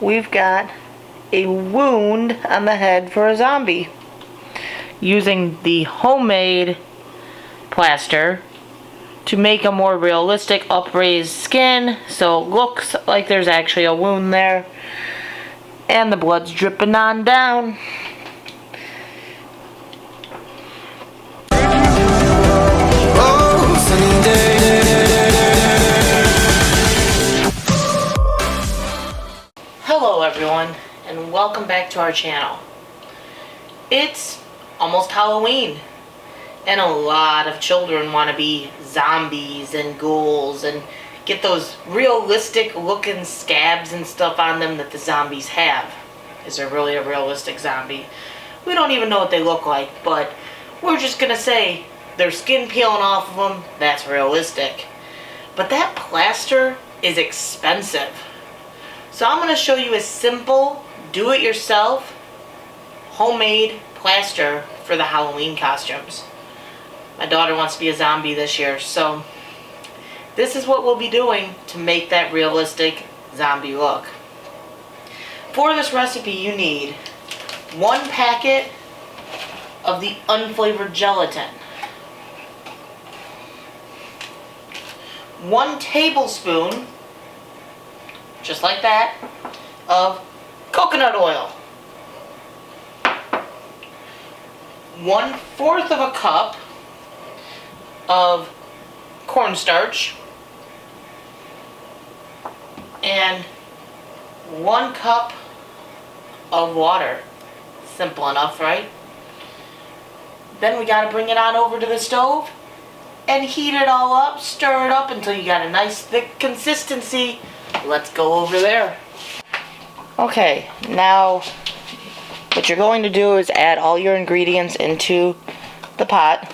We've got a wound on the head for a zombie. Using the homemade plaster to make a more realistic upraised skin so it looks like there's actually a wound there. And the blood's dripping on down. Hello everyone, and welcome back to our channel. It's almost Halloween, and a lot of children want to be zombies and ghouls and get those realistic looking scabs and stuff on them that the zombies have. Is there really a realistic zombie? We don't even know what they look like, but we're just gonna say their skin peeling off of them, that's realistic. But that plaster is expensive. So I'm going to show you a simple, do-it-yourself, homemade plaster for the Halloween costumes. My daughter wants to be a zombie this year, so this is what we'll be doing to make that realistic zombie look. For this recipe, you need 1 packet of the unflavored gelatin, 1 tablespoon, just like that, of coconut oil, 1/4 of a cup of cornstarch, and 1 cup of water. Simple enough, right? Then we gotta bring it on over to the stove and heat it all up, stir it up until you got a nice thick consistency. Let's go over there. Okay, now what you're going to do is add all your ingredients into the pot.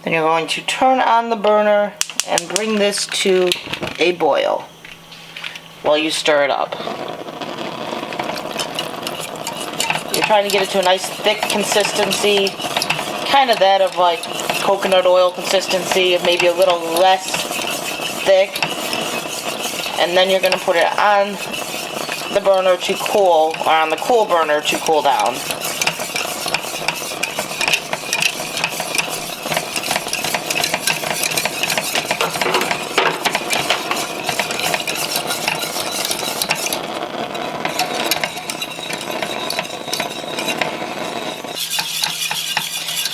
Then you're going to turn on the burner and bring this to a boil while you stir it up. You're trying to get it to a nice thick consistency, kind of that of like coconut oil consistency, maybe a little less thick. And then you're going to put it on the burner to cool, or on the cool burner to cool down.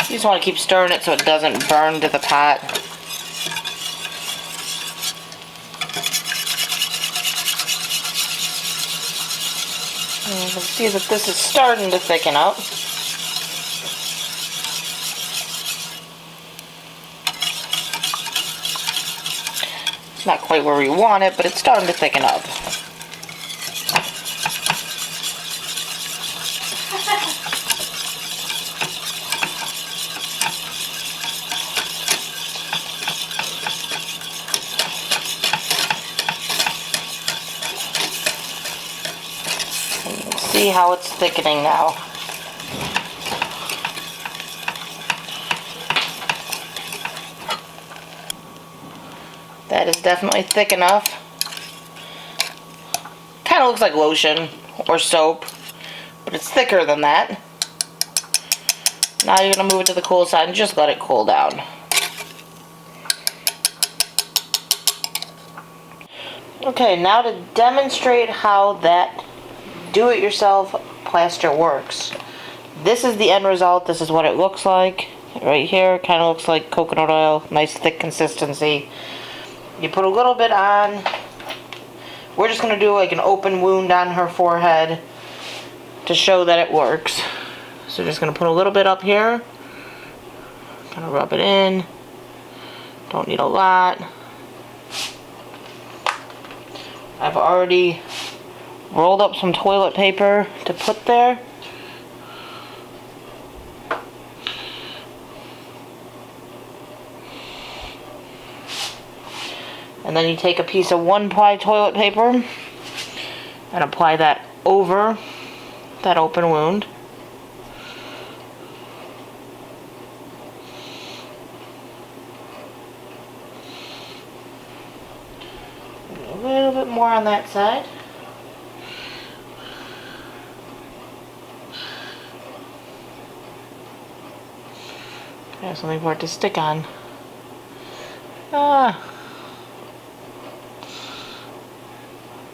You just want to keep stirring it so it doesn't burn to the pot. And you can see that this is starting to thicken up. It's not quite where we want it, but it's starting to thicken up. See how it's thickening now. That is definitely thick enough. Kind of looks like lotion or soap, but it's thicker than that. Now you're going to move it to the cool side and just let it cool down. Okay, now to demonstrate how that do-it-yourself plaster works. This is the end result. This is what it looks like. Right here, kind of looks like coconut oil. Nice thick consistency. You put a little bit on. We're just going to do like an open wound on her forehead to show that it works. So just going to put a little bit up here. Kind of rub it in. Don't need a lot. I've already rolled up some toilet paper to put there. And then you take a piece of 1-ply toilet paper and apply that over that open wound. A little bit more on that side. I have something for it to stick on.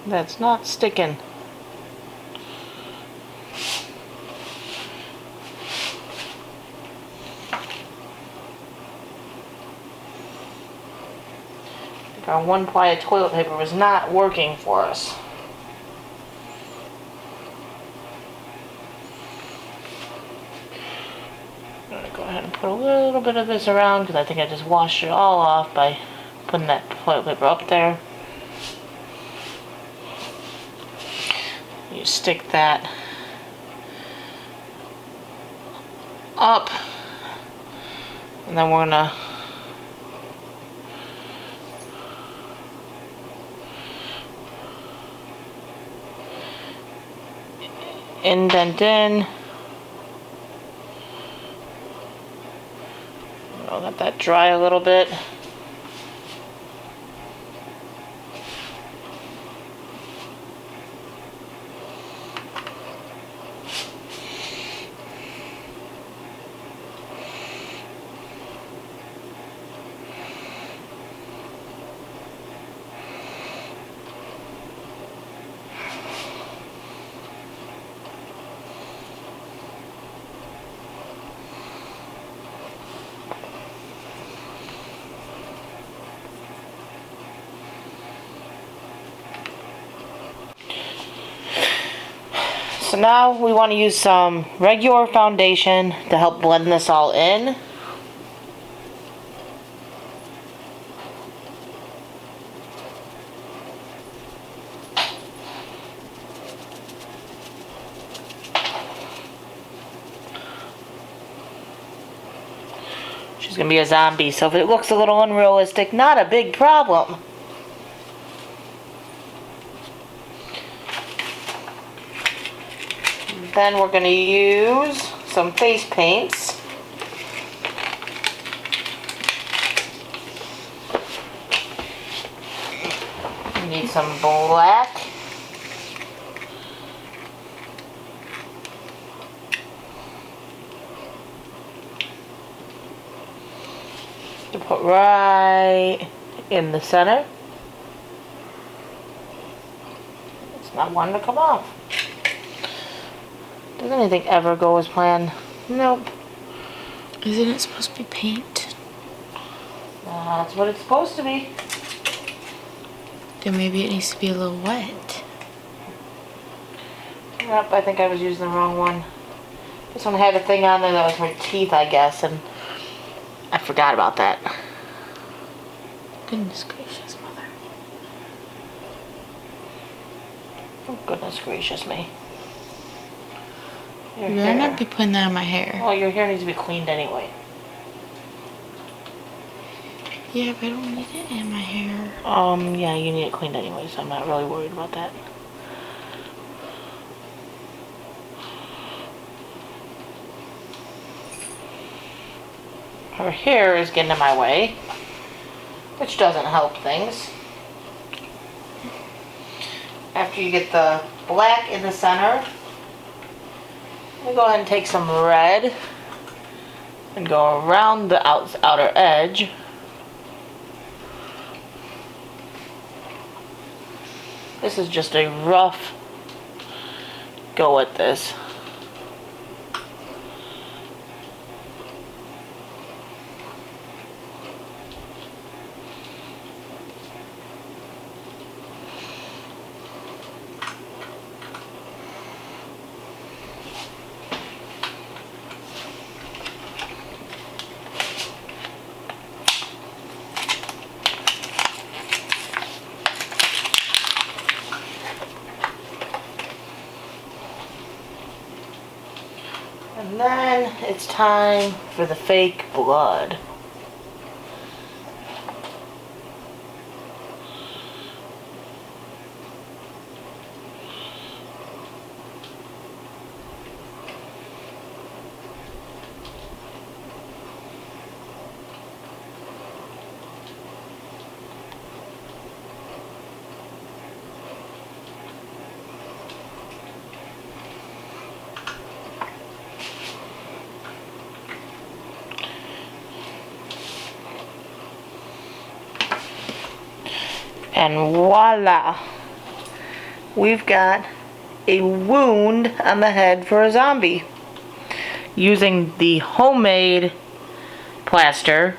That's not sticking. Our 1-ply toilet paper was not working for us. I'm going to go ahead and put a little bit of this around because I think I just washed it all off by putting that toilet paper up there. You stick that up, and then we're going to indent in. I'll let that dry a little bit. So now we want to use some regular foundation to help blend this all in. She's going to be a zombie, so if it looks a little unrealistic, not a big problem. Then we're going to use some face paints. We need some black. To put right in the center. It's not wanting to come off. Does anything ever go as planned? Nope. Isn't it supposed to be paint? That's what it's supposed to be. Then maybe it needs to be a little wet. Yep, I think I was using the wrong one. This one had a thing on there that was for teeth, I guess, and I forgot about that. Goodness gracious, Mother. Oh, goodness gracious me. You better not be putting that on my hair. Well, your hair needs to be cleaned anyway. Yeah, but I don't need it in my hair. Yeah, you need it cleaned anyway, so I'm not really worried about that. Her hair is getting in my way, which doesn't help things. After you get the black in the center, I'm going to go ahead and take some red and go around the outer edge. This is just a rough go at this. And then it's time for the fake blood. And voila, we've got a wound on the head for a zombie. Using the homemade plaster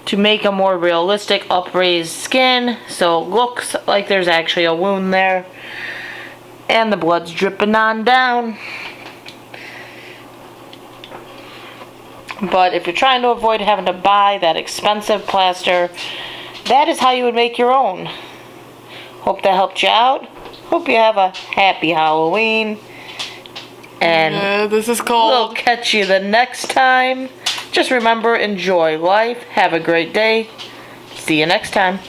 to make a more realistic upraised skin, so it looks like there's actually a wound there. And the blood's dripping on down. But if you're trying to avoid having to buy that expensive plaster, that is how you would make your own. Hope that helped you out. Hope you have a happy Halloween. And this is cold. we'll catch you the next time. Just remember, enjoy life. Have a great day. See you next time.